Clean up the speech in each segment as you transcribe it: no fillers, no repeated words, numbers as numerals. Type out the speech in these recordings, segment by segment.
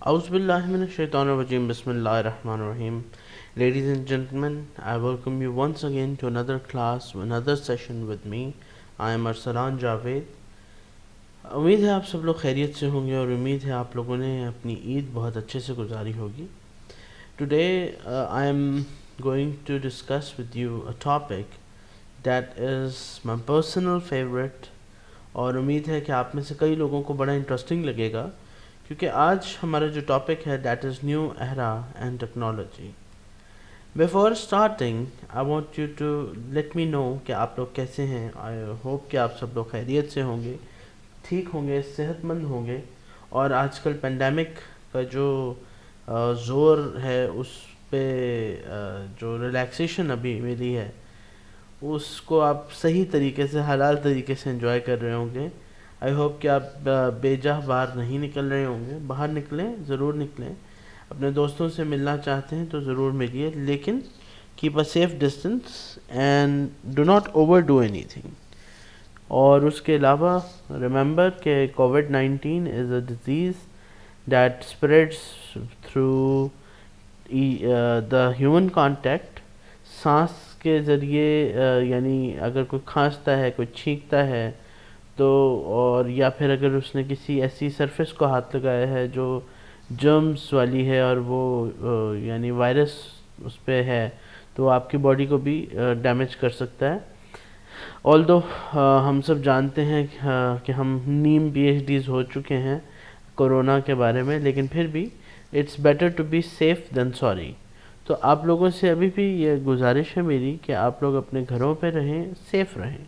A'udhu billahi minash shaitanir rajim. Bismillahir Rahmanir Rahim. Ladies and gentlemen, I welcome you once again to another class, another session with me. I am Arslan Javed. उम्मीद है आप सब लोग खैरियत से होंगे और उम्मीद है आप लोगों ने अपनी ईद बहुत अच्छे से गुजारी होगी. Today I am going to discuss with you a topic that is my personal favorite और उम्मीद है कि आप में से कई लोगों को बड़ा इंटरेस्टिंग लगेगा क्योंकि आज हमारा जो टॉपिक है that is new era and technology. Before starting, I want you to let me know कि आप लोग कैसे हैं. I hope कि आप सब लोग खैरियत से होंगे, ठीक होंगे, सेहतमंद होंगे और आजकल पेंडेमिक का जो ज़ोर है उस पे जो रिलैक्सेशन अभी मिली है उसको आप सही तरीके से हलाल तरीके से एंजॉय कर रहे होंगे. आई होप कि आप बेजाह बाहर नहीं निकल रहे होंगे. बाहर निकलें, ज़रूर निकलें. अपने दोस्तों से मिलना चाहते हैं तो ज़रूर मिलिए, लेकिन keep a safe distance and do not overdo anything. और उसके अलावा रिमेंबर कि कोविड-19 is a disease that spreads through the human contact. सांस के ज़रिए यानी अगर कोई खांसता है, कोई छींकता है तो, और या फिर अगर उसने किसी ऐसी सरफेस को हाथ लगाया है जो जर्म्स वाली है और वो यानी वायरस उस पे है तो आपकी बॉडी को भी डैमेज कर सकता है. ऑल्दो हम सब जानते हैं कि हम नीम PhDs हो चुके हैं कोरोना के बारे में, लेकिन फिर भी it's better to be safe than sorry. तो आप लोगों से अभी भी ये गुजारिश है मेरी कि आप लोग अपने घरों पे रहें, सेफ रहें.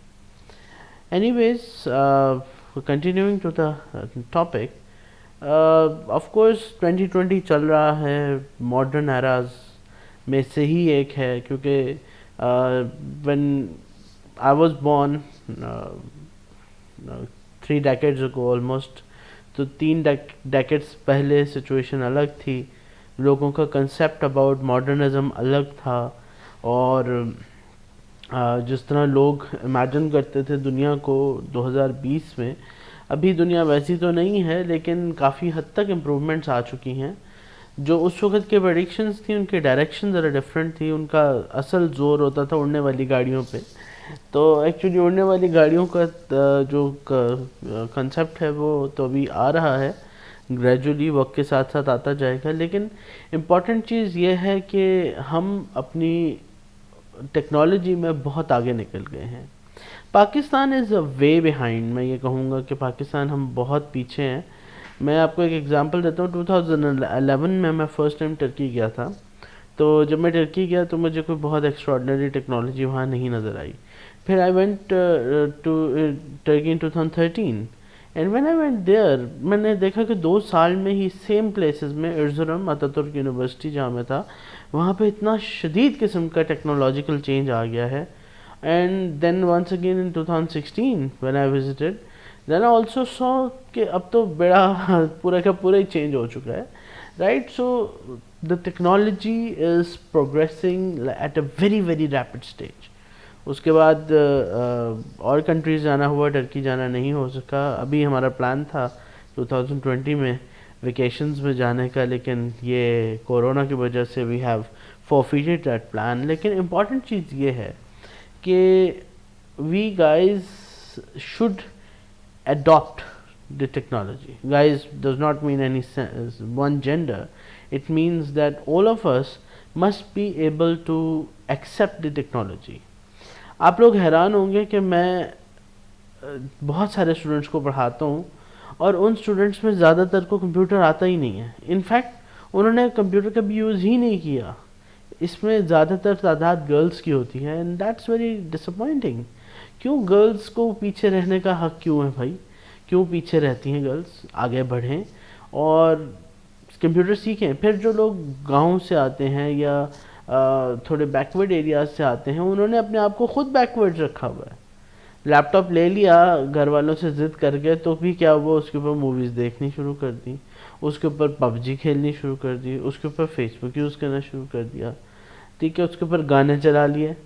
Anyways, continuing to the topic, of course 2020 चल रहा है, मॉडर्न एराज में से ही एक है क्योंकि when I was born 3 decades ago almost. तो 3 decades पहले सिचुएशन अलग थी, लोगों का कंसेप्ट अबाउट मॉडर्निज्म अलग था और जिस तरह लोग इमेजिन करते थे दुनिया को 2020 में, अभी दुनिया वैसी तो नहीं है लेकिन काफ़ी हद तक इम्प्रूवमेंट्स आ चुकी हैं. जो उस वक्त के प्रेडिक्शंस थी उनकी डायरेक्शन ज़रा डिफरेंट थी. उनका असल जोर होता था उड़ने वाली गाड़ियों पे. तो एक्चुअली उड़ने वाली गाड़ियों का जो कंसेप्ट है वो तो अभी आ रहा है, ग्रेजुअली वक्त के साथ साथ आता जाएगा. लेकिन इम्पॉर्टेंट चीज़ ये है कि हम अपनी टेक्नोलॉजी में बहुत आगे निकल गए हैं. Pakistan is a way behind. मैं ये कहूँगा कि पाकिस्तान हम बहुत पीछे हैं. मैं आपको एक एग्जांपल देता हूँ. 2011 में मैं फ़र्स्ट टाइम टर्की गया था. तो जब मैं टर्की गया तो मुझे कोई बहुत एक्स्ट्राऑर्डिनरी टेक्नोलॉजी वहाँ नहीं नज़र आई. फिर I went to Turkey in 2013 and when I went there मैंने देखा कि 2 साल में ही सेम प्लेसेस में एर्ज़ुरम अतातुर्क यूनिवर्सिटी जहाँ मैं था वहाँ पे इतना शदीद किस्म का टेक्नोलॉजिकल चेंज आ गया है. And then once again in 2016 when I visited then I also saw कि अब तो बड़ा पूरा का पूरा ही चेंज हो चुका है, right. So the technology is progressing at a very very rapid stage. उसके बाद और कंट्रीज़ जाना हुआ, टर्की जाना नहीं हो सका. अभी हमारा प्लान था 2020 में वेकेशंस में जाने का, लेकिन ये कोरोना की वजह से we have forfeited that plan. लेकिन इम्पॉर्टेंट चीज़ ये है कि we guys should adopt the technology. Guys does not mean any one gender. It means that all of us must be able to accept the technology. आप लोग हैरान होंगे कि मैं बहुत सारे स्टूडेंट्स को पढ़ाता हूँ और उन स्टूडेंट्स में ज़्यादातर को कंप्यूटर आता ही नहीं है. इनफैक्ट उन्होंने कंप्यूटर का भी यूज़ ही नहीं किया. इसमें ज़्यादातर तादाद गर्ल्स की होती है एंड दैट्स वेरी डिसअपॉइंटिंग. क्यों गर्ल्स को पीछे रहने का हक क्यों है भाई? क्यों पीछे रहती हैं गर्ल्स? आगे बढ़ें और कंप्यूटर सीखें. फिर जो लोग गांव से आते हैं या थोड़े बैकवर्ड एरियाज से आते हैं, उन्होंने अपने आप को खुद बैकवर्ड रखा हुआ है. लैपटॉप ले लिया घर वालों से ज़िद करके तो भी क्या वो उसके ऊपर मूवीज़ देखनी शुरू कर दी, उसके ऊपर PUBG खेलनी शुरू कर दी, उसके ऊपर फेसबुक यूज़ करना शुरू कर दिया, ठीक है, उसके ऊपर गाने चला लिए.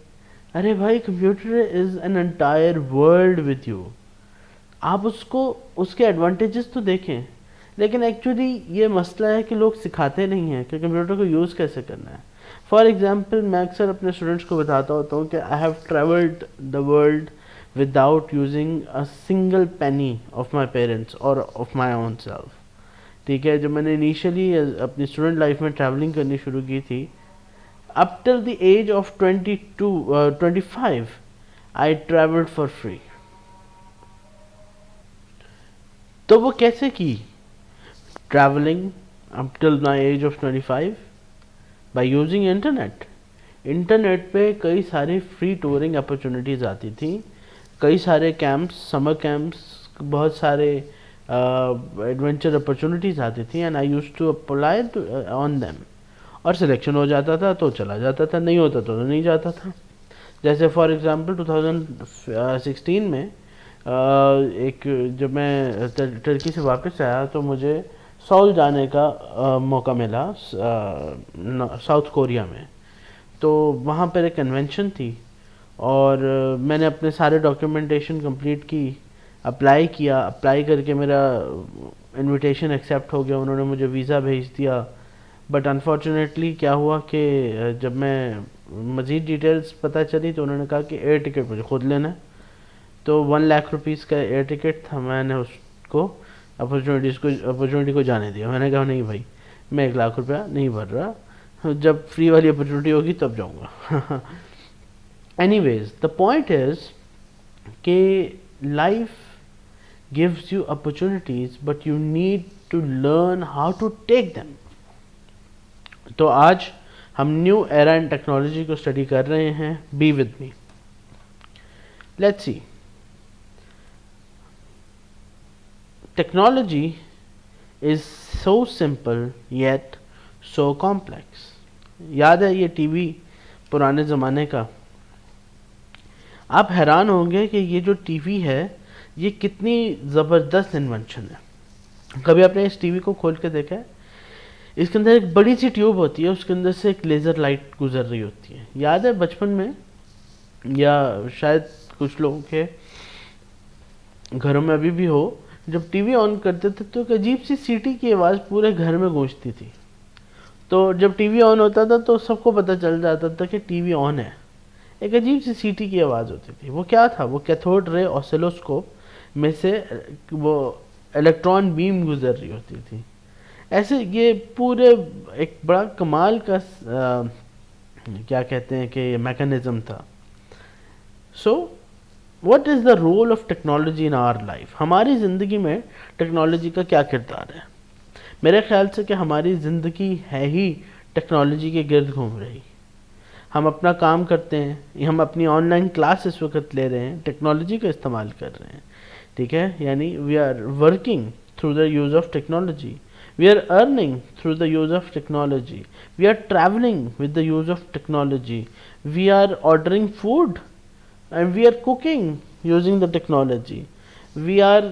अरे भाई, computer is an entire world with you. आप उसको उसके एडवांटेजेस तो देखें, لیکن ایکچولی یہ مسئلہ ہے کہ لوگ سکھاتے نہیں ہیں کہ کمپیوٹر کو یوز کیسے کرنا ہے. فار ایگزامپل میں اکثر اپنے اسٹوڈنٹس کو بتاتا ہوتا ہوں کہ I have travelled the world without using a single penny of my parents اور آف مائی اون سیلف. ٹھیک ہے, جب میں نے انیشلی اپنی اسٹوڈنٹ لائف میں ٹریولنگ کرنی شروع کی تھی, up till the age of 25 I travelled for free. تو وہ کیسے کی travelling up till my age of 25 by using internet. Internet پہ کئی ساری فری ٹورنگ اپرچونیٹیز آتی تھیں, کئی سارے کیمپس, سمر کیمپس, بہت سارے ایڈونچر اپرچونیٹیز آتی تھیں, and I use to apply on them. اور سلیکشن ہو جاتا تھا تو چلا جاتا تھا, نہیں ہوتا تو نہیں جاتا تھا. جیسے فار ایگزامپل 2016 میں ایک جب میں ٹرکی سے واپس آیا تو مجھے سول جانے کا موقع ملا ساؤتھ کوریا میں. تو وہاں پر ایک کنونشن تھی اور میں نے اپنے سارے ڈاکیومنٹیشن کمپلیٹ کی, اپلائی کیا, اپلائی کر کے میرا انویٹیشن ایکسیپٹ ہو گیا, انہوں نے مجھے ویزا بھیج دیا. بٹ انفارچونیٹلی کیا ہوا کہ جب میں مزید ڈیٹیلز پتہ چلی تو انہوں نے کہا کہ ایئر ٹکٹ مجھے خود لینا ہے. تو 1 لاکھ روپیز کا ایئر ٹکٹ تھا, میں نے اس کو اپرچونیٹی کو جانے دیا. میں نے کہا نہیں بھائی, میں 1 لاکھ روپیہ نہیں بھر رہا, جب فری والی اپرچونیٹی ہوگی تب جاؤں گا. Any ways the point is کہ life gives you opportunities but you need to learn how to take them. تو آج ہم نیو ایرا ان ٹیکنالوجی کو اسٹڈی کر رہے ہیں. Be with me, let's see. Technology is so simple yet so complex. یاد ہے یہ ٹی وی پرانے زمانے کا, آپ حیران ہوں گے کہ یہ جو ٹی وی ہے یہ کتنی زبردست انونشن ہے. کبھی آپ نے اس ٹی وی کو کھول کے دیکھا ہے؟ اس کے اندر ایک بڑی سی ٹیوب ہوتی ہے, اس کے اندر سے ایک لیزر لائٹ گزر رہی ہوتی ہے. یاد ہے بچپن میں, یا شاید کچھ لوگوں کے گھروں میں ابھی بھی ہو, جب ٹی وی آن کرتے تھے تو ایک عجیب سی سیٹی کی آواز پورے گھر میں گونجتی تھی. تو جب ٹی وی آن ہوتا تھا تو سب کو پتہ چل جاتا تھا کہ ٹی وی آن ہے. ایک عجیب سی سیٹی کی آواز ہوتی تھی. وہ کیا تھا؟ وہ کیتھوڈ رے آسیلوسکوپ میں سے وہ الیکٹران بیم گزر رہی ہوتی تھی. ایسے یہ پورے ایک بڑا کمال کا کیا کہتے ہیں کہ میکانزم تھا. So what is the role of technology in our life? ہماری زندگی میں ٹیکنالوجی کا کیا کردار ہے؟ میرے خیال سے کہ ہماری زندگی ہے ہی ٹیکنالوجی کے گرد گھوم رہی. ہم اپنا کام کرتے ہیں, ہم اپنی آن لائن کلاس اس وقت لے رہے ہیں, ٹیکنالوجی کا استعمال کر رہے ہیں. ٹھیک ہے, یعنی we are working through the use of technology, we are earning through the use of technology, we are travelling with the use of technology, we are ordering food and we are cooking using the technology, we are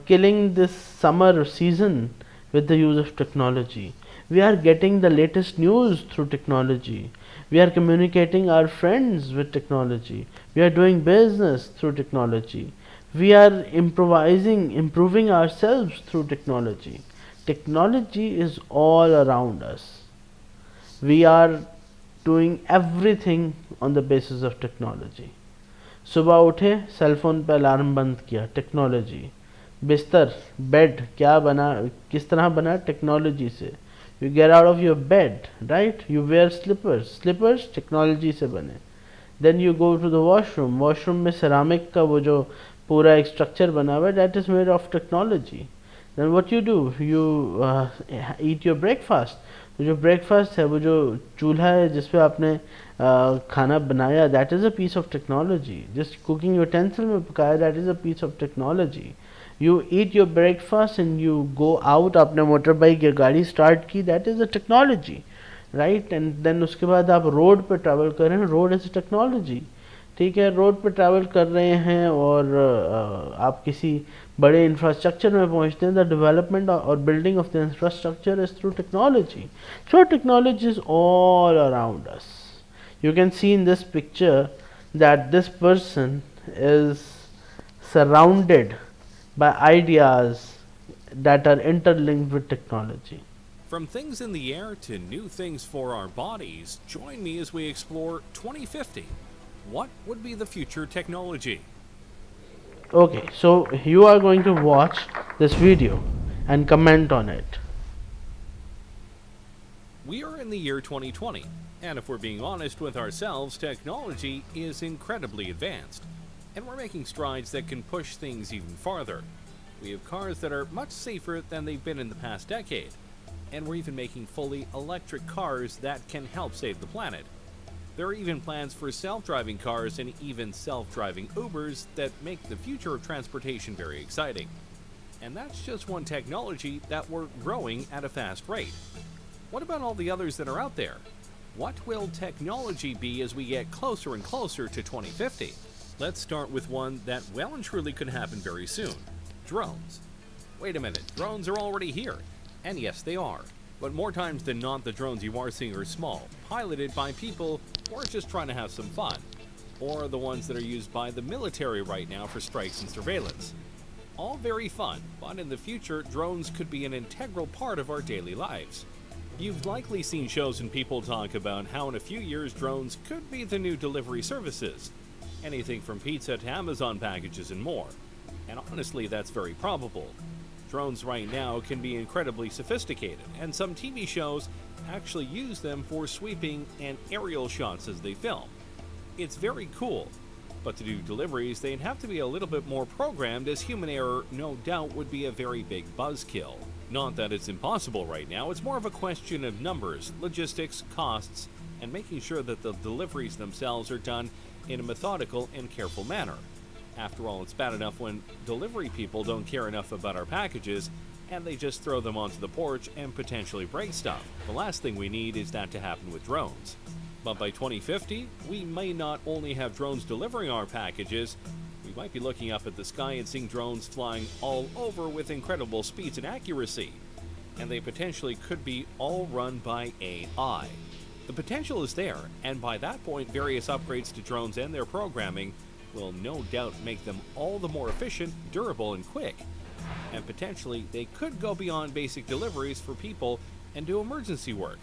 killing this summer season with the use of technology, we are getting the latest news through technology, we are communicating our friends with technology, we are doing business through technology, we are improving ourselves through technology. Technology is all around us. We are doing everything on the basis of technology. صبح اٹھے, cell phone پہ alarm بند کیا, technology. بستر, bed کیا بنا, کس طرح بنا؟ ٹیکنالوجی سے. You get out of your bed, right, you wear slippers technology سے بنے. Then you go to the washroom میں سیرامک کا وہ جو پورا ایک اسٹرکچر بنا ہوا ہے, that is made of technology. Then what you do, you eat your breakfast. جو بریک فاسٹ ہے, وہ جو چولہا ہے جس پہ آپ نے کھانا بنایا, that is a piece of technology. جس کوکنگ یوٹینسل میں پکایا, that is a piece of technology. You eat your breakfast and you go out, آپ نے موٹر بائک یا گاڑی اسٹارٹ کی, that is a technology, right. And then اس کے بعد آپ روڈ پہ ٹریول کر رہے ہیں, روڈ از اے ٹیکنالوجی. ٹھیک ہے, روڈ پہ ٹریول کر رہے ہیں اور آپ کسی بڑے انفراسٹرکچر میں پہنچتے ہیں. دا ڈیولپمنٹ اور building of the infrastructure is through technology. So technology is all around us. You can see in this picture that this person is surrounded by ideas, that are interlinked with technology. From things in the air to new things for our bodies, join me as we explore 2050. What would be the future technology? Okay, so you are going to watch this video and comment on it. We are in the year 2020, and if we're being honest with ourselves, technology is incredibly advanced, and we're making strides that can push things even farther. We have cars that are much safer than they've been in the past decade, and we're even making fully electric cars that can help save the planet. There are even plans for self-driving cars and even self-driving Ubers that make the future of transportation very exciting. And that's just one technology that we're growing at a fast rate. What about all the others that are out there? What will technology be as we get closer and closer to 2050? Let's start with one that well and truly could happen very soon. Drones. Wait a minute, drones are already here. And yes, they are. But more times than not, the drones you are seeing are small, piloted by people who are just trying to have some fun, or the ones that are used by the military right now for strikes and surveillance. All very fun, but in the future, drones could be an integral part of our daily lives. You've likely seen shows and people talk about how in a few years drones could be the new delivery services. Anything from pizza to Amazon packages and more. And honestly, that's very probable. Drones right now can be incredibly sophisticated, and some TV shows actually use them for sweeping and aerial shots as they film. It's very cool, but to do deliveries, they'd have to be a little bit more programmed, as human error no doubt would be a very big buzzkill. Not that it's impossible right now, it's more of a question of numbers, logistics, costs, and making sure that the deliveries themselves are done in a methodical and careful manner. After all, it's bad enough when delivery people don't care enough about our packages and they just throw them onto the porch and potentially break stuff. The last thing we need is that to happen with drones. But by 2050, we may not only have drones delivering our packages, we might be looking up at the sky and seeing drones flying all over with incredible speeds and accuracy. And they potentially could be all run by AI. The potential is there, and by that point, various upgrades to drones and their programming will no doubt make them all the more efficient, durable, and quick. And potentially, they could go beyond basic deliveries for people and do emergency work.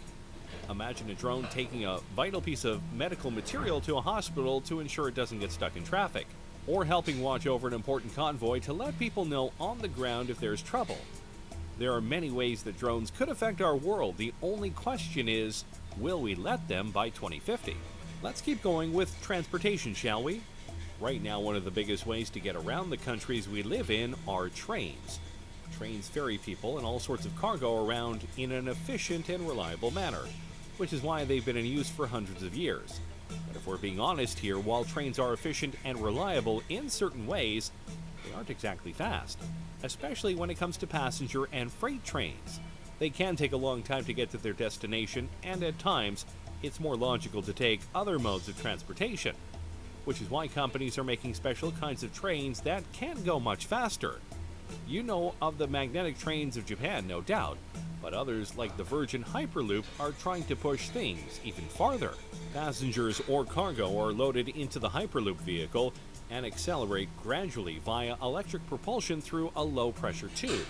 Imagine a drone taking a vital piece of medical material to a hospital to ensure it doesn't get stuck in traffic, or helping watch over an important convoy to let people know on the ground if there's trouble. There are many ways that drones could affect our world. The only question is, will we let them by 2050? Let's keep going with transportation, shall we? Right now, one of the biggest ways to get around the countries we live in are trains. Trains ferry people and all sorts of cargo around in an efficient and reliable manner, which is why they've been in use for hundreds of years. But if we're being honest here, while trains are efficient and reliable in certain ways, they aren't exactly fast, especially when it comes to passenger and freight trains. They can take a long time to get to their destination, and at times, it's more logical to take other modes of transportation, which is why companies are making special kinds of trains that can go much faster. You know of the magnetic trains of Japan, no doubt, but others like the Virgin Hyperloop are trying to push things even farther. Passengers or cargo are loaded into the Hyperloop vehicle and accelerate gradually via electric propulsion through a low-pressure tube.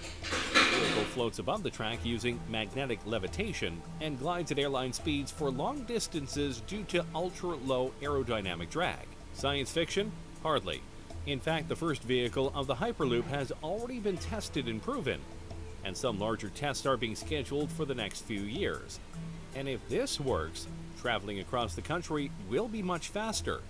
The vehicle floats above the track using magnetic levitation and glides at airline speeds for long distances due to ultra-low aerodynamic drag. Science fiction? Hardly. In fact, the first vehicle of the Hyperloop has already been tested and proven, and some larger tests are being scheduled for the next few years. And if this works, traveling across the country will be much faster.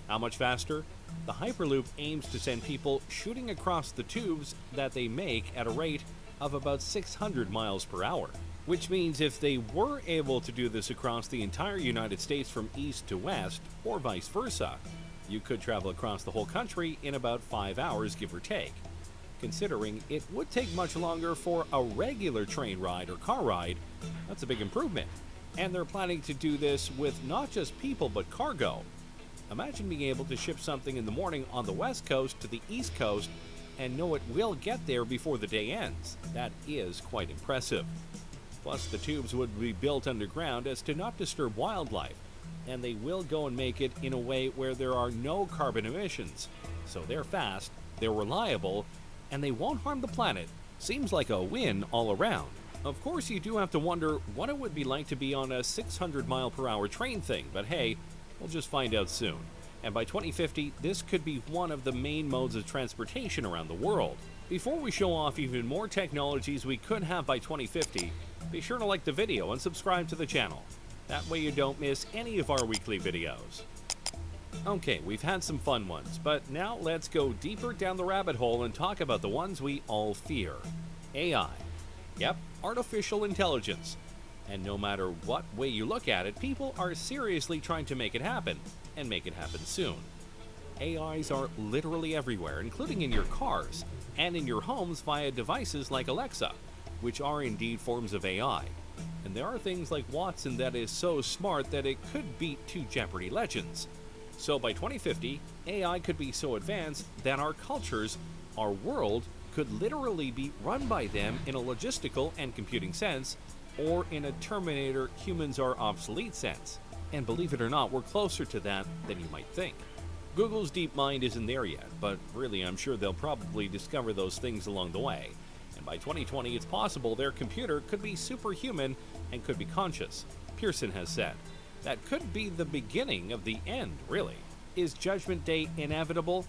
How much faster? The Hyperloop aims to send people shooting across the tubes that they make at a rate of about 600 miles per hour. Which means if they were able to do this across the entire United States from east to west, or vice versa, you could travel across the whole country in about 5 hours, give or take. Considering it would take much longer for a regular train ride or car ride, that's a big improvement. And they're planning to do this with not just people but cargo. Imagine being able to ship something in the morning on the west coast to the east coast and know it will get there before the day ends. That is quite impressive. Plus, the tubes would be built underground as to not disturb wildlife, and they will go and make it in a way where there are no carbon emissions. So they're fast, they're reliable, and they won't harm the planet, Seems like a win all around. Of course, you do have to wonder what it would be like to be on a 600 mile per hour train thing, but hey, we'll just find out soon. And by 2050, this could be one of the main modes of transportation around the world. Before we show off even more technologies we could have by 2050, be sure to like the video and subscribe to the channel. That way you don't miss any of our weekly videos. Okay, we've had some fun ones, but now let's go deeper down the rabbit hole and talk about the ones we all fear. AI. Yep, artificial intelligence. And no matter what way you look at it, people are seriously trying to make it happen, and make it happen soon. AIs are literally everywhere, including in your cars, and in your homes via devices like Alexa, which are indeed forms of AI. And there are things like Watson that is so smart that it could beat two Jeopardy legends. So by 2050, AI could be so advanced that our cultures, our world, could literally be run by them in a logistical and computing sense, or in a Terminator humans are obsolete sense. And believe it or not, we're closer to that than you might think. Google's DeepMind isn't there yet, but really I'm sure they'll probably discover those things along the way. And by 2020, it's possible their computer could be superhuman and could be conscious. Pearson has said. That could be the beginning of the end, really. Is Judgment Day inevitable?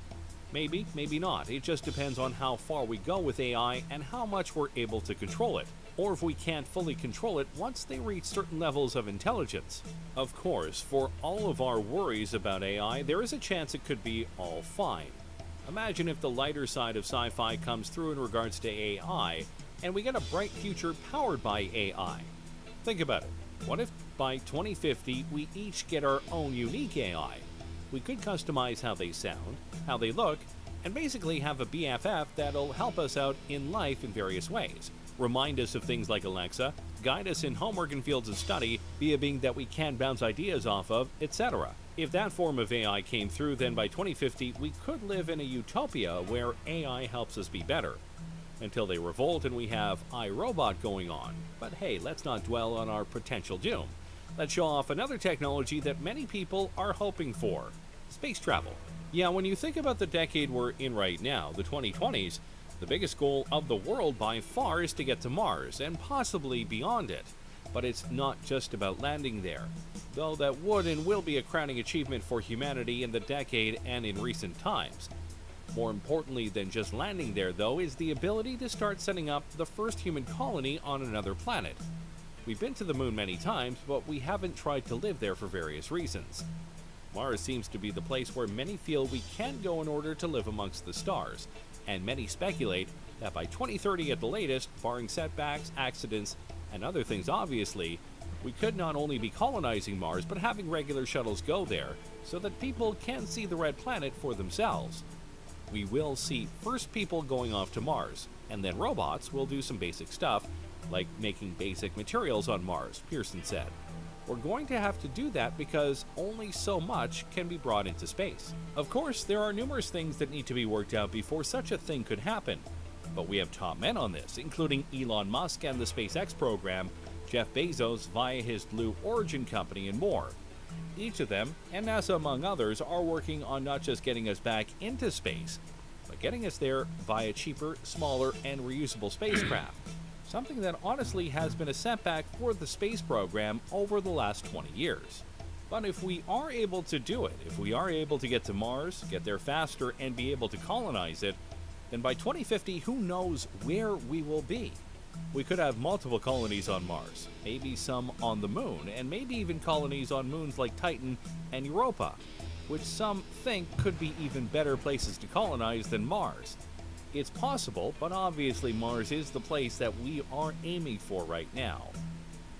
Maybe, maybe not. It just depends on how far we go with AI and how much we're able to control it, or if we can't fully control it once they reach certain levels of intelligence. Of course, for all of our worries about AI, there is a chance it could be all fine. Imagine if the lighter side of sci-fi comes through in regards to AI, and we get a bright future powered by AI. Think about it. What if by 2050 we each get our own unique AI? We could customize how they sound, how they look, and basically have a BFF that'll help us out in life in various ways. Remind us of things like Alexa, guide us in homework and fields of study, be a being that we can bounce ideas off of, etc. If that form of AI came through, then by 2050 we could live in a utopia where AI helps us be better. Until they revolt and we have iRobot going on. But hey, let's not dwell on our potential doom. Let's show off another technology that many people are hoping for. Space travel. Yeah, when you think about the decade we're in right now, the 2020s, the biggest goal of the world by far is to get to Mars, and possibly beyond it. But it's not just about landing there, though that would and will be a crowning achievement for humanity in the decade and in recent times. More importantly than just landing there, though, is the ability to start setting up the first human colony on another planet. We've been to the moon many times, but we haven't tried to live there for various reasons. Mars seems to be the place where many feel we can go in order to live amongst the stars, and many speculate that by 2030 at the latest, barring setbacks, accidents, and other things obviously, we could not only be colonizing Mars, but having regular shuttles go there so that people can see the red planet for themselves. We will see first people going off to Mars, and then robots will do some basic stuff, like making basic materials on Mars, Pearson said. We're going to have to do that because only so much can be brought into space. Of course, there are numerous things that need to be worked out before such a thing could happen, but we have top men on this, including Elon Musk and the SpaceX program, Jeff Bezos via his Blue Origin company, and more. Each of them, and NASA among others, are working on not just getting us back into space, but getting us there via cheaper, smaller, and reusable spacecraft. Something that honestly has been a setback for the space program over the last 20 years. But if we are able to do it, if we are able to get to Mars, get there faster, and be able to colonize it, then by 2050, who knows where we will be? We could have multiple colonies on Mars, maybe some on the moon, and maybe even colonies on moons like Titan and Europa, which some think could be even better places to colonize than Mars. It's possible, but obviously Mars is the place that we are aiming for right now.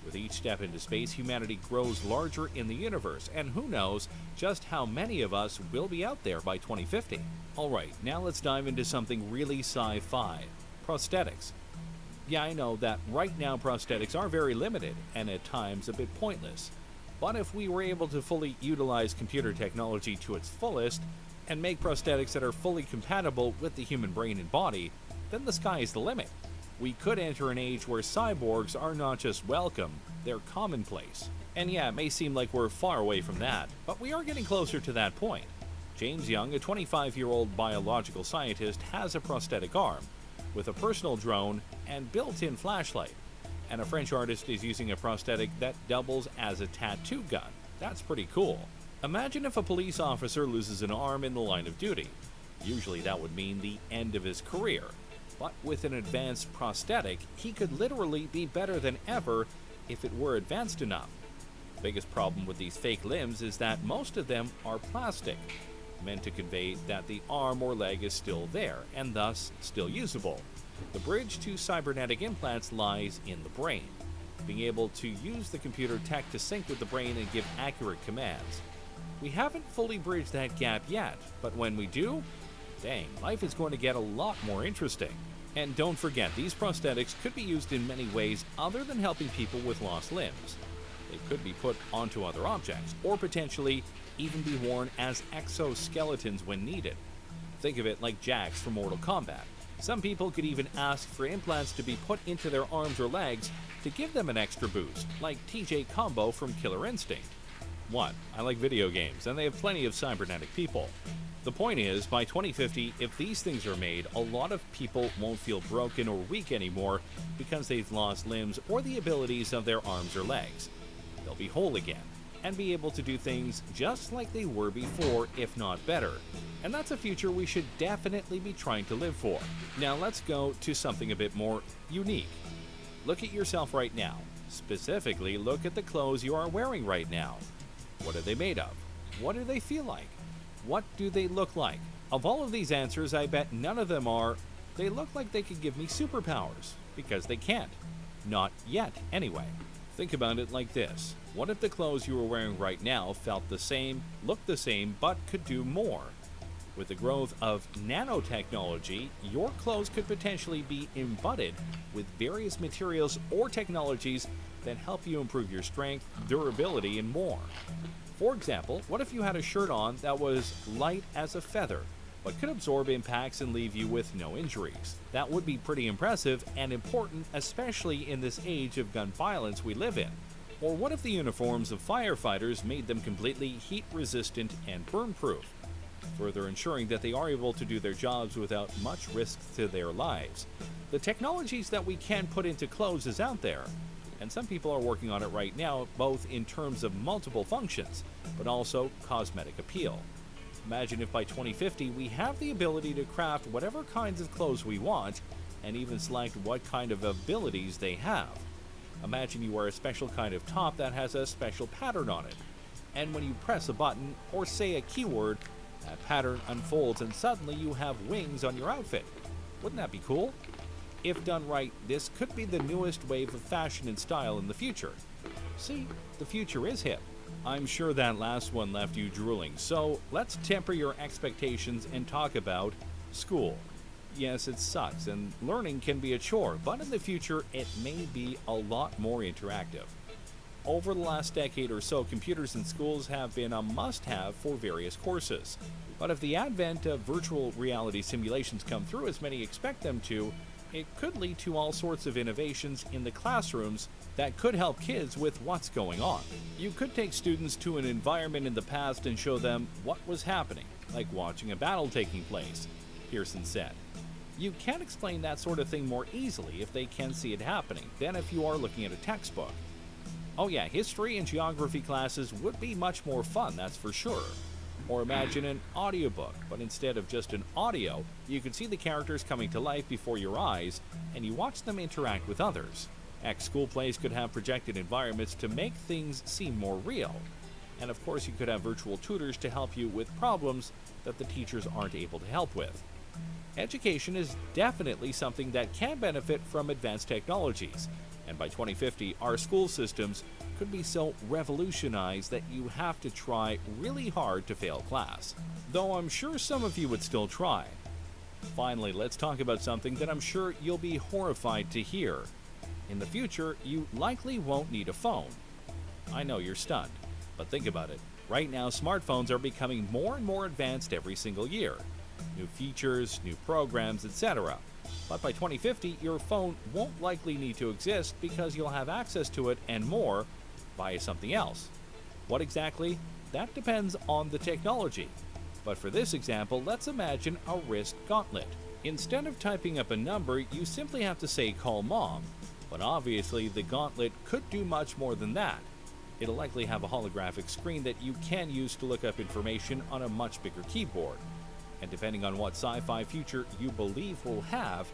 With each step into space, humanity grows larger in the universe, and who knows just how many of us will be out there by 2050. Alright, now let's dive into something really sci-fi. Prosthetics. Yeah, I know that right now prosthetics are very limited, and at times a bit pointless. But if we were able to fully utilize computer technology to its fullest, and make prosthetics that are fully compatible with the human brain and body, then the sky is the limit. We could enter an age where cyborgs are not just welcome, they're commonplace. And yeah, it may seem like we're far away from that, but we are getting closer to that point. James Young, a 25-year-old biological scientist, has a prosthetic arm. with a personal drone and built-in flashlight. And a French artist is using a prosthetic that doubles as a tattoo gun. That's pretty cool. Imagine if a police officer loses an arm in the line of duty. Usually that would mean the end of his career. But with an advanced prosthetic, he could literally be better than ever if it were advanced enough. The biggest problem with these fake limbs is that most of them are plastic, meant to convey that the arm or leg is still there, and thus still usable. The bridge to cybernetic implants lies in the brain, being able to use the computer tech to sync with the brain and give accurate commands. We haven't fully bridged that gap yet, but when we do, dang, life is going to get a lot more interesting. And don't forget, these prosthetics could be used in many ways other than helping people with lost limbs. They could be put onto other objects, or potentially even be worn as exoskeletons when needed. Think of it like Jax from Mortal Kombat. Some people could even ask for implants to be put into their arms or legs to give them an extra boost, like TJ Combo from Killer Instinct. 1. I like video games, and they have plenty of cybernetic people. The point is, by 2050, if these things are made, a lot of people won't feel broken or weak anymore because they've lost limbs or the abilities of their arms or legs. They'll be whole again, and be able to do things just like they were before, if not better. And that's a future we should definitely be trying to live for. Now let's go to something a bit more unique. Look at yourself right now. Specifically, look at the clothes you are wearing right now. What are they made of? What do they feel like? What do they look like? Of all of these answers, I bet none of them are, they look like they could give me superpowers, because they can't. Not yet, anyway. Think about it like this. What if the clothes you are wearing right now felt the same, looked the same, but could do more? With the growth of nanotechnology, your clothes could potentially be embodied with various materials or technologies that help you improve your strength, durability, and more. For example, what if you had a shirt on that was light as a feather, but could absorb impacts and leave you with no injuries? That would be pretty impressive and important, especially in this age of gun violence we live in. Or what if the uniforms of firefighters made them completely heat-resistant and burn-proof, further ensuring that they are able to do their jobs without much risk to their lives? The technologies that we can put into clothes is out there, and some people are working on it right now, both in terms of multiple functions, but also cosmetic appeal. Imagine if by 2050 we have the ability to craft whatever kinds of clothes we want, and even select what kind of abilities they have. Imagine you wear a special kind of top that has a special pattern on it, and when you press a button or say a keyword, that pattern unfolds and suddenly you have wings on your outfit. Wouldn't that be cool? If done right, this could be the newest wave of fashion and style in the future. See, the future is hip. I'm sure that last one left you drooling, so let's temper your expectations and talk about school. Yes, it sucks, and learning can be a chore, but in the future, it may be a lot more interactive. Over the last decade or so, computers in schools have been a must-have for various courses. But if the advent of virtual reality simulations come through as many expect them to, it could lead to all sorts of innovations in the classrooms that could help kids with what's going on. You could take students to an environment in the past and show them what was happening, like watching a battle taking place, Pearson said. You can explain that sort of thing more easily if they can see it happening than if you are looking at a textbook. Oh yeah, history and geography classes would be much more fun, that's for sure. Or imagine an audiobook, but instead of just an audio, you could see the characters coming to life before your eyes, and you watch them interact with others. School plays could have projected environments to make things seem more real. And of course you could have virtual tutors to help you with problems that the teachers aren't able to help with. Education is definitely something that can benefit from advanced technologies, and by 2050 our school systems could be so revolutionized that you have to try really hard to fail class. Though I'm sure some of you would still try. Finally, let's talk about something that I'm sure you'll be horrified to hear. In the future, you likely won't need a phone. I know you're stunned, but think about it. Right now, smartphones are becoming more and more advanced every single year. New features, new programs, etc. But by 2050, your phone won't likely need to exist because you'll have access to it and more via something else. What exactly? That depends on the technology. But for this example, let's imagine a wrist gauntlet. Instead of typing up a number, you simply have to say call mom. But obviously, the gauntlet could do much more than that. It'll likely have a holographic screen that you can use to look up information on a much bigger keyboard. And depending on what sci-fi future you believe will have,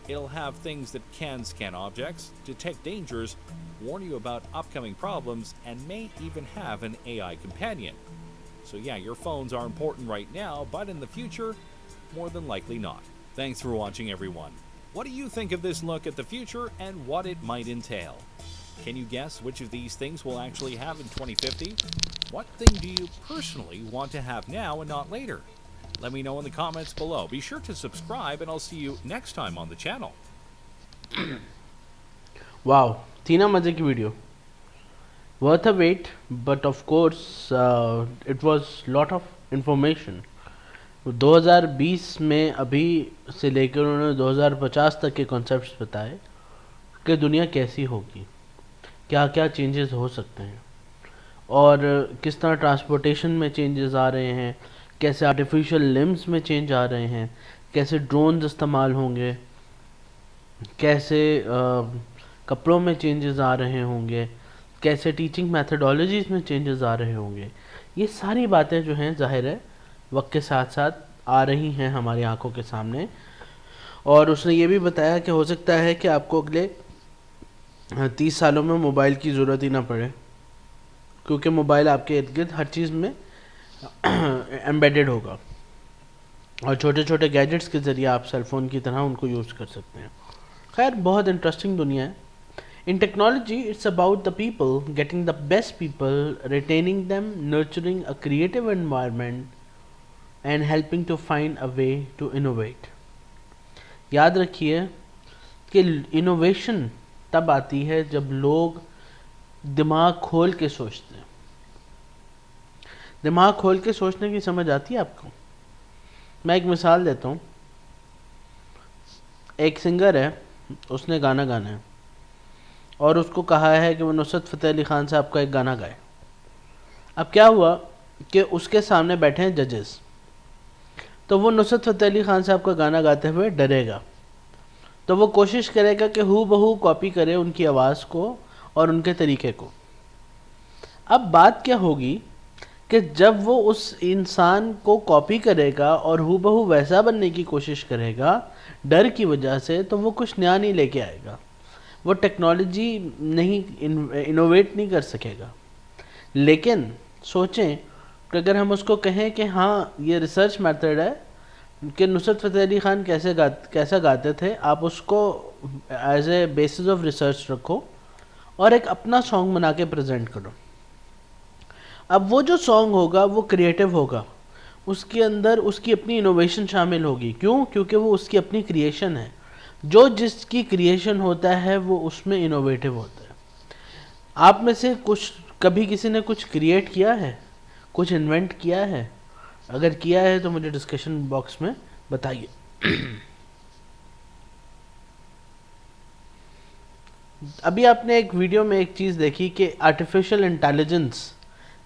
it'll have things that can scan objects, detect dangers, warn you about upcoming problems, and may even have an AI companion. So yeah, your phones are important right now, but in the future, more than likely not. Thanks for watching, everyone. What do you think of this look at the future and what it might entail? Can you guess which of these things we'll actually have in 2050? What thing do you personally want to have now and not later? Let me know in the comments below. Be sure to subscribe and I'll see you next time on the channel. Wow, थी ना मज़े की video. Worth a wait, but of course it was lot of information. 2020 में अभी से लेकर उन्होंने 2050 तक के कॉन्सेप्ट्स बताए कि दुनिया कैसी होगी, क्या क्या चेंजेस हो सकते हैं और किस तरह ट्रांसपोर्टेशन में चेंजेस आ रहे हैं, कैसे आर्टिफिशियल लिम्स में चेंज आ रहे हैं, कैसे ड्रोन्स इस्तेमाल होंगे, कैसे कपड़ों में चेंजेस आ रहे होंगे, कैसे टीचिंग मैथडोलॉजीज़ में चेंजेस आ रहे होंगे. ये सारी बातें जो हैं ज़ाहिर है वक्त के साथ साथ आ रही हैं हमारी आंखों के सामने. और उसने ये भी बताया कि हो सकता है कि आपको अगले 30 सालों में मोबाइल की ज़रूरत ही ना पड़े, क्योंकि मोबाइल आपके इर्द गिर्द हर चीज़ में एम्बेडेड होगा और छोटे छोटे गैजेट्स के ज़रिए आप सेल फ़ोन की तरह उनको यूज़ कर सकते हैं. खैर, बहुत इंटरेस्टिंग दुनिया है. In technology, it's about the people, getting the best people, retaining them, nurturing a creative environment, and helping to find a way to innovate. याद रखिए कि इनोवेशन तब आती है जब लोग दिमाग खोल के सोचते हैं. दिमाग खोल के सोचने की समझ आती है आपको? मैं एक मिसाल देता हूँ. एक सिंगर है, उसने गाना गाना है और उसको कहा है कि वो नुसरत फ़तेह अली ख़ान साहब का एक गाना गाए. अब क्या हुआ कि उसके सामने बैठे हैं जजेस, तो वो नुसरत फ़तेह अली ख़ान साहब का गाना गाते हुए डरेगा, तो वो कोशिश करेगा कि हू बहू कॉपी करे उनकी आवाज़ को और उनके तरीके को. अब बात क्या होगी कि जब वो उस इंसान को कॉपी करेगा और हू बहू वैसा बनने की कोशिश करेगा डर की वजह से, तो वो कुछ नया नहीं लेके आएगा, वो टेक्नोलॉजी नहीं इनोवेट नहीं कर सकेगा. लेकिन सोचें कि अगर हम उसको कहें कि हाँ ये रिसर्च मेथड है कि नुसरत फ़तेह अली ख़ान कैसा गाते थे, आप उसको as a basis of research रखो और एक अपना सॉन्ग बना के प्रेजेंट करो. अब वो जो सॉन्ग होगा वो क्रिएटिव होगा, उसके अंदर उसकी अपनी इनोवेशन शामिल होगी. क्यों? क्योंकि वो उसकी अपनी क्रिएशन है. जो जिसकी क्रिएशन होता है वो उसमें इनोवेटिव होता है. आप में से कुछ कभी किसी ने कुछ क्रिएट किया है, कुछ इन्वेंट किया है? अगर किया है तो मुझे डिस्कशन बॉक्स में बताइए. अभी आपने एक वीडियो में एक चीज़ देखी कि आर्टिफिशियल इंटेलिजेंस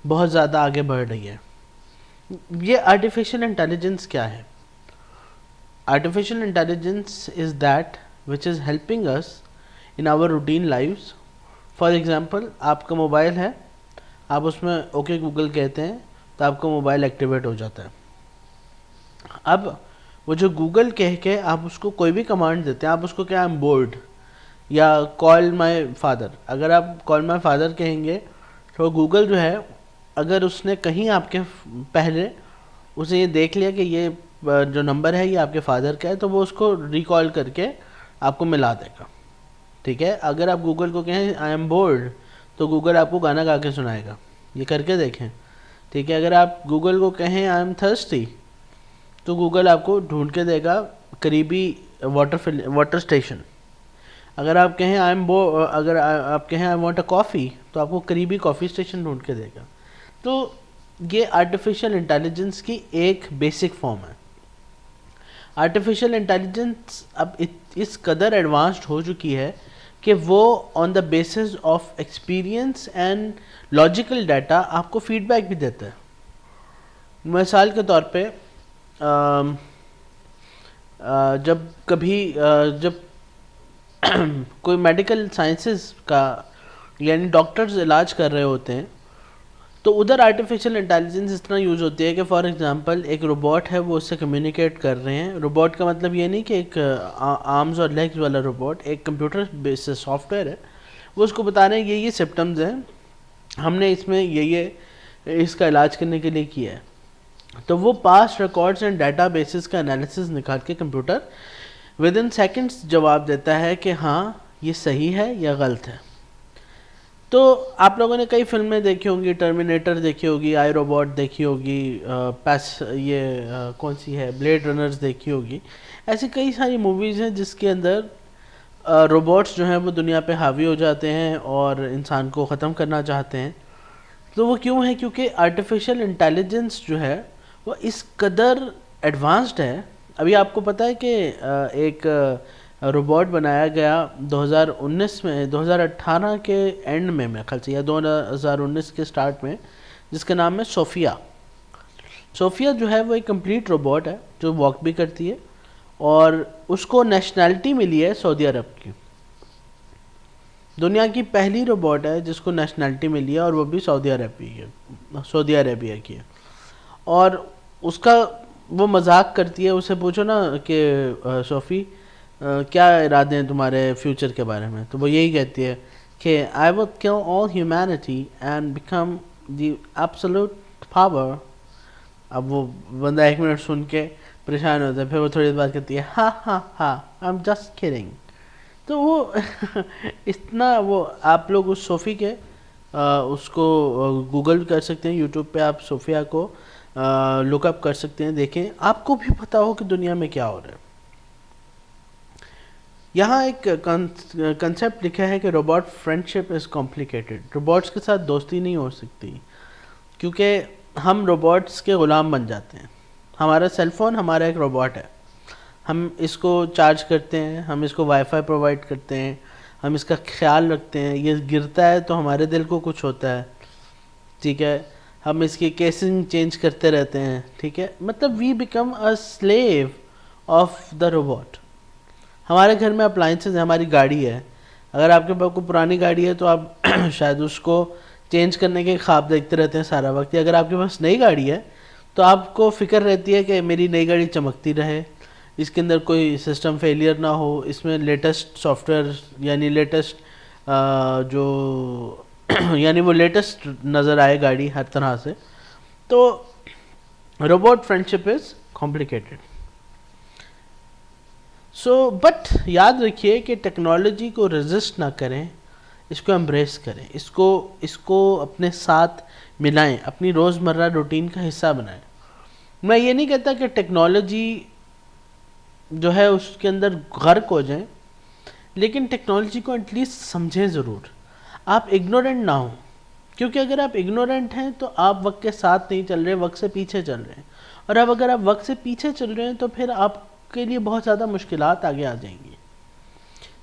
बहुत ज़्यादा आगे बढ़ रही है. ये आर्टिफिशियल इंटेलिजेंस क्या है? Artificial intelligence is that which is helping us in our routine lives. For example, आपका मोबाइल है, आप उसमें ओके गूगल कहते हैं तो आपका मोबाइल एक्टिवेट हो जाता है. अब वो जो गूगल कह के आप उसको कोई भी कमांड देते हैं, आप उसको क्या, आई एम बोर्ड या कॉल माय फादर, अगर आप कॉल माय फादर कहेंगे तो गूगल जो है, अगर उसने कहीं आपके पहले उसे ये देख लिया कि ये जो नंबर है ये आपके फादर का है, तो वो उसको रिकॉल करके आपको मिला देगा. ठीक है. अगर आप गूगल को कहें आई एम बोर्ड, तो गूगल आपको गाना गा के सुनाएगा. ये करके देखें. ठीक है. अगर आप गूगल को कहें आई एम थर्स्टी, तो गूगल आपको ढूंढ के देगा करीबी वाटर स्टेशन. अगर आप कहें अगर आप कहें आई वांट अ कॉफ़ी, तो आपको करीबी कॉफ़ी स्टेशन ढूंढ के देगा. तो ये आर्टिफिशियल इंटेलिजेंस की एक बेसिक फॉर्म है. आर्टिफिशियल इंटेलिजेंस अब इस कदर एडवांस्ड हो चुकी है कि वो on the basis of experience and logical data आपको फीडबैक भी देता है. मिसाल के तौर पे جب کبھی جب کوئی میڈیکل سائنسز کا یعنی ڈاکٹرز علاج کر رہے ہوتے ہیں تو ادھر آرٹیفیشیل انٹیلیجنس اس طرح یوز ہوتی ہے کہ فار ایگزامپل ایک روبوٹ ہے وہ اس سے کمیونیکیٹ کر رہے ہیں. روبوٹ کا مطلب یہ نہیں کہ ایک آرمز اور لیگز والا روبوٹ, ایک کمپیوٹر بیس سافٹ ویئر ہے, وہ اس کو بتا رہے ہیں یہ سمپٹمز ہیں, ہم نے اس میں یہ اس کا علاج کرنے کے لیے کیا ہے. تو وہ past records and databases کا انالیسز نکال کے کمپیوٹر ود ان سیکنڈس جواب دیتا ہے کہ ہاں یہ صحیح ہے یا غلط ہے. تو آپ لوگوں نے کئی فلمیں دیکھی ہوں گی, ٹرمینیٹر دیکھی ہوگی, آئی روبوٹ دیکھی ہوگی, کون سی ہے, بلیڈ رنرز دیکھی ہوگی. ایسی کئی ساری موویز ہیں جس کے اندر روبوٹس جو ہیں وہ دنیا پہ حاوی ہو جاتے ہیں اور انسان کو ختم کرنا چاہتے ہیں. تو وہ کیوں ہے؟ کیونکہ آرٹیفیشیل انٹیلیجنس جو ہے وہ اس قدر ایڈوانسڈ ہے. ابھی آپ کو پتہ ہے کہ ایک روبوٹ بنایا گیا 2019 میں, 2018 کے اینڈ میں میرے خیال سے, یا 2019 کے سٹارٹ میں, جس کا نام ہے صوفیہ. صوفیہ جو ہے وہ ایک کمپلیٹ روبوٹ ہے جو واک بھی کرتی ہے, اور اس کو نیشنلٹی ملی ہے سعودی عرب کی. دنیا کی پہلی روبوٹ ہے جس کو نیشنلٹی ملی ہے, اور وہ بھی سعودی عربیہ کی ہے. اور اس کا وہ مذاق کرتی ہے, اسے پوچھو نا کہ صوفی کیا ارادے ہیں تمہارے فیوچر کے بارے میں, تو وہ یہی کہتی ہے کہ I would kill all humanity and become the absolute power. اب وہ بندہ 1 منٹ سن کے پریشان ہوتا ہے, پھر وہ تھوڑی دیر بعد کہتی ہے ہاں ہاں ہاں I'm just kidding. تو وہ اتنا وہ آپ لوگ اس صوفی کے اس کو گوگل کر سکتے ہیں, یوٹیوب پہ آپ صوفیہ کو لک اپ کر سکتے ہیں, دیکھیں آپ کو بھی پتہ ہو کہ دنیا میں کیا ہو رہا ہے. یہاں ایک کنسیپٹ لکھا ہے کہ robot friendship is complicated. Robots کے ساتھ دوستی نہیں ہو سکتی کیونکہ ہم روبوٹس کے غلام بن جاتے ہیں. ہمارا سیل فون ہمارا ایک روبوٹ ہے, ہم اس کو چارج کرتے ہیں, ہم اس کو وائی فائی پرووائڈ کرتے ہیں, ہم اس کا خیال رکھتے ہیں, یہ گرتا ہے تو ہمارے دل کو کچھ ہوتا ہے, ٹھیک ہے, ہم اس کی کیسنگ چینج کرتے رہتے ہیں, ٹھیک ہے. مطلب we become a slave of the robot. ہمارے گھر میں اپلائنسز ہیں, ہماری گاڑی ہے, اگر آپ کے پاس کوئی پرانی گاڑی ہے تو آپ شاید اس کو چینج کرنے کے خواب دیکھتے رہتے ہیں سارا وقت. اگر آپ کے پاس نئی گاڑی ہے تو آپ کو فکر رہتی ہے کہ میری نئی گاڑی چمکتی رہے, اس کے اندر کوئی سسٹم فیلئر نہ ہو, اس میں لیٹسٹ سافٹ ویئر یعنی لیٹسٹ جو یعنی وہ لیٹسٹ نظر آئے گاڑی ہر طرح سے. تو robot friendship is complicated. But یاد رکھیے کہ ٹیکنالوجی کو ریزسٹ نہ کریں, اس کو امبریس کریں, اس کو اپنے ساتھ ملائیں, اپنی روزمرہ روٹین کا حصہ بنائیں. میں یہ نہیں کہتا کہ ٹیکنالوجی جو ہے اس کے اندر غرق ہو جائیں, لیکن ٹیکنالوجی کو ایٹ لیسٹ سمجھیں ضرور. آپ اگنورنٹ نہ ہوں, کیونکہ اگر آپ اگنورنٹ ہیں تو آپ وقت کے ساتھ نہیں چل رہے, وقت سے پیچھے چل رہے ہیں. اور اب اگر آپ وقت سے پیچھے چل رہے ہیں تو پھر آپ کے لیے بہت زیادہ مشکلات آگے آ جائیں گی.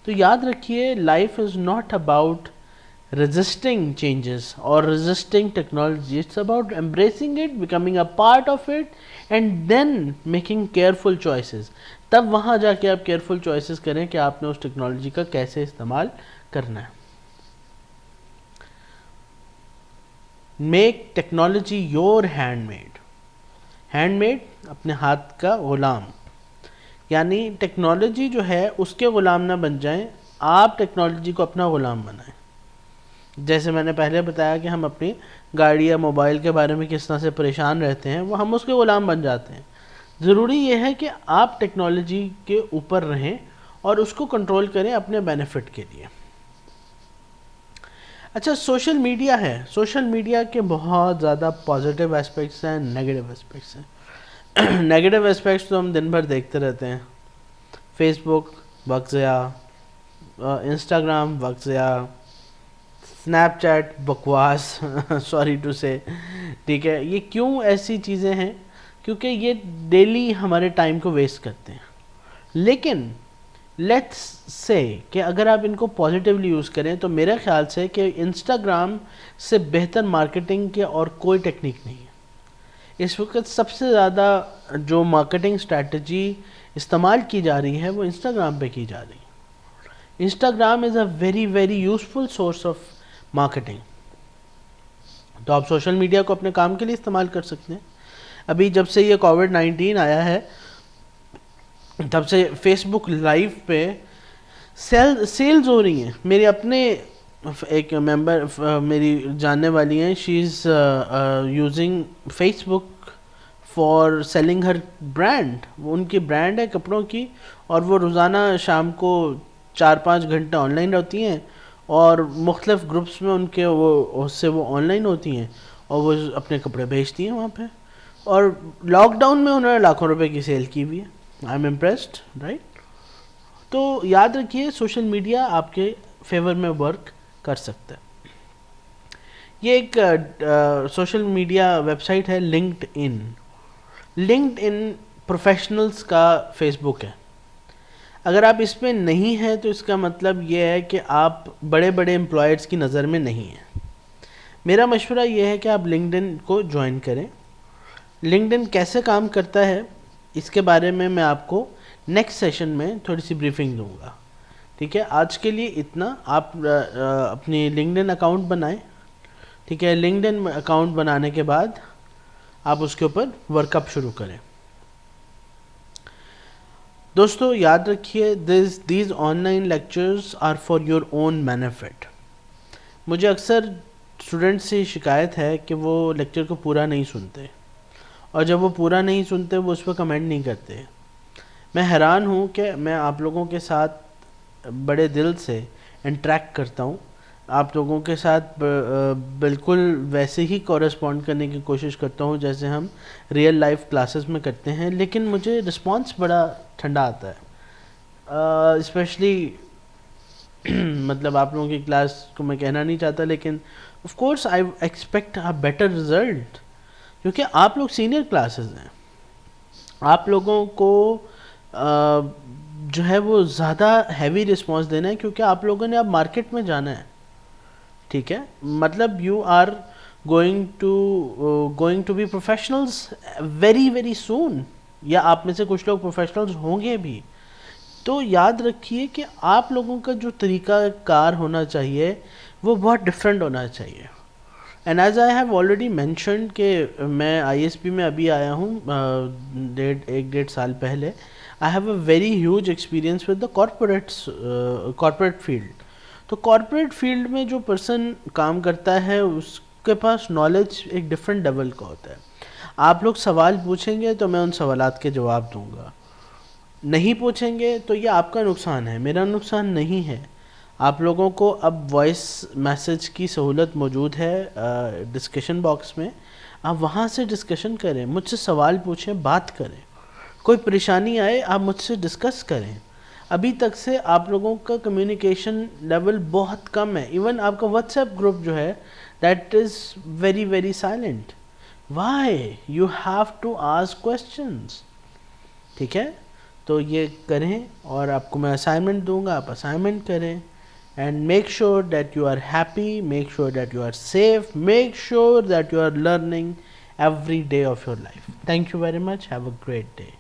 تو یاد رکھیے life is not about resisting changes or resisting technology. It's about embracing it, becoming a part of it, and then making careful choices. تب وہاں جا کے آپ careful choices کریں کہ آپ نے اس ٹیکنالوجی کا کیسے استعمال کرنا ہے. Make technology your handmaid. Handmaid اپنے ہاتھ کا غلام, یعنی ٹیکنالوجی جو ہے اس کے غلام نہ بن جائیں, آپ ٹیکنالوجی کو اپنا غلام بنائیں. جیسے میں نے پہلے بتایا کہ ہم اپنی گاڑی یا موبائل کے بارے میں کس طرح سے پریشان رہتے ہیں, وہ ہم اس کے غلام بن جاتے ہیں. ضروری یہ ہے کہ آپ ٹیکنالوجی کے اوپر رہیں اور اس کو کنٹرول کریں اپنے بینیفٹ کے لیے. اچھا, سوشل میڈیا ہے, سوشل میڈیا کے بہت زیادہ پازیٹیو اسپیکٹس ہیں, نیگیٹو اسپیکٹس ہیں. نیگیٹو اسپیکٹس تو ہم دن بھر دیکھتے رہتے ہیں, فیس بک وقت ضیاع, انسٹاگرام وقت ضیاع, اسنیپ چیٹ بکواس, سوری ٹو سے, ٹھیک ہے. یہ کیوں ایسی چیزیں ہیں؟ کیونکہ یہ ڈیلی ہمارے ٹائم کو ویسٹ کرتے ہیں. لیکن لیٹس سے کہ اگر آپ ان کو پازیٹیولی یوز کریں تو میرے خیال سے کہ انسٹاگرام سے بہتر مارکیٹنگ کے اور کوئی ٹیکنیک نہیں ہے. اس وقت سب سے زیادہ جو مارکیٹنگ اسٹریٹجی استعمال کی جا رہی ہے وہ انسٹاگرام پہ کی جا رہی ہے. Instagram is a very very useful source of marketing. تو آپ سوشل میڈیا کو اپنے کام کے لیے استعمال کر سکتے ہیں. ابھی جب سے یہ کووڈ-19 آیا ہے تب سے فیس بک لائیو پہ سیلز ہو رہی ہیں. میرے اپنے ایک ممبر میری جاننے والی ہیں, she is using Facebook for selling her brand. وہ ان کی برانڈ ہے کپڑوں کی, اور وہ روزانہ شام کو 4-5 گھنٹے آن لائن رہتی ہیں, اور مختلف گروپس میں ان کے وہ اس سے وہ آن لائن ہوتی ہیں, اور وہ اپنے کپڑے بیچتی ہیں وہاں پہ. اور لاک ڈاؤن میں انہوں نے لاکھوں روپے کی سیل کی ہوئی ہے. I am impressed, right. تو یاد رکھیے سوشل میڈیا آپ کے فیور میں ورک کر سکتا ہے. یہ ایک سوشل میڈیا ویب سائٹ ہے لنکڈ ان. لنکڈ ان پروفیشنلز کا فیس بک ہے. اگر آپ اس میں نہیں ہیں تو اس کا مطلب یہ ہے کہ آپ بڑے بڑے امپلائرز کی نظر میں نہیں ہیں. میرا مشورہ یہ ہے کہ آپ لنکڈ ان کو جوائن کریں. لنکڈ ان کیسے کام کرتا ہے اس کے بارے میں آپ کو نیکسٹ سیشن میں تھوڑی سی بریفنگ دوں گا. ٹھیک ہے, آج کے لیے اتنا. آپ اپنی لنکڈ ان اکاؤنٹ بنائیں. ٹھیک ہے, لنکڈ ان اکاؤنٹ بنانے کے بعد آپ اس کے اوپر ورک اپ شروع کریں. دوستو یاد رکھیے these online lectures are for your own benefit. مجھے اکثر اسٹوڈنٹ سے شکایت ہے کہ وہ لیکچر کو پورا نہیں سنتے, اور جب وہ پورا نہیں سنتے وہ اس پہ کمنٹ نہیں کرتے. میں حیران ہوں کہ میں آپ لوگوں کے ساتھ بڑے دل سے انٹریکٹ کرتا ہوں, آپ لوگوں کے ساتھ بالکل ویسے ہی کورسپونڈ کرنے کی کوشش کرتا ہوں جیسے ہم ریئل لائف کلاسز میں کرتے ہیں, لیکن مجھے رسپانس بڑا ٹھنڈا آتا ہے. اسپیشلی مطلب آپ لوگوں کی کلاس کو میں کہنا نہیں چاہتا, لیکن of course I expect a better result, کیونکہ آپ لوگ سینئر کلاسز ہیں. آپ لوگوں کو جو ہے وہ زیادہ ہیوی رسپانس دینا ہے, کیونکہ آپ لوگوں نے اب مارکیٹ میں جانا ہے. ٹھیک ہے, مطلب you are going to be professionals very very soon, یا آپ میں سے کچھ لوگ پروفیشنلز ہوں گے بھی. تو یاد رکھیے کہ آپ لوگوں کا جو طریقہ کار ہونا چاہیے وہ بہت ڈفرینٹ ہونا چاہیے. And as I have already mentioned کہ میں آئی ایس پی میں ابھی آیا ہوں 1-1.5 سال پہلے. I have a very huge experience with the corporate field. تو کارپوریٹ فیلڈ میں جو پرسن کام کرتا ہے اس کے پاس نالج ایک ڈفرینٹ لیول کا ہوتا ہے. آپ لوگ سوال پوچھیں گے تو میں ان سوالات کے جواب دوں گا, نہیں پوچھیں گے تو یہ آپ کا نقصان ہے, میرا نقصان نہیں ہے. آپ لوگوں کو اب وائس میسج کی سہولت موجود ہے ڈسکشن باکس میں, آپ وہاں سے ڈسکشن کریں, مجھ سے سوال پوچھیں, بات کریں. کوئی پریشانی آئے آپ مجھ سے ڈسکس کریں. ابھی تک سے آپ لوگوں کا کمیونیکیشن لیول بہت کم ہے. ایون آپ کا واٹس ایپ گروپ جو ہے that is very very silent. Why? You have to ask questions. ٹھیک ہے, تو یہ کریں, اور آپ کو میں اسائنمنٹ دوں گا, آپ اسائنمنٹ کریں. And make sure that you are happy, make sure that you are safe, make sure that you are learning every day of your life. Thank you very much. Have a great day.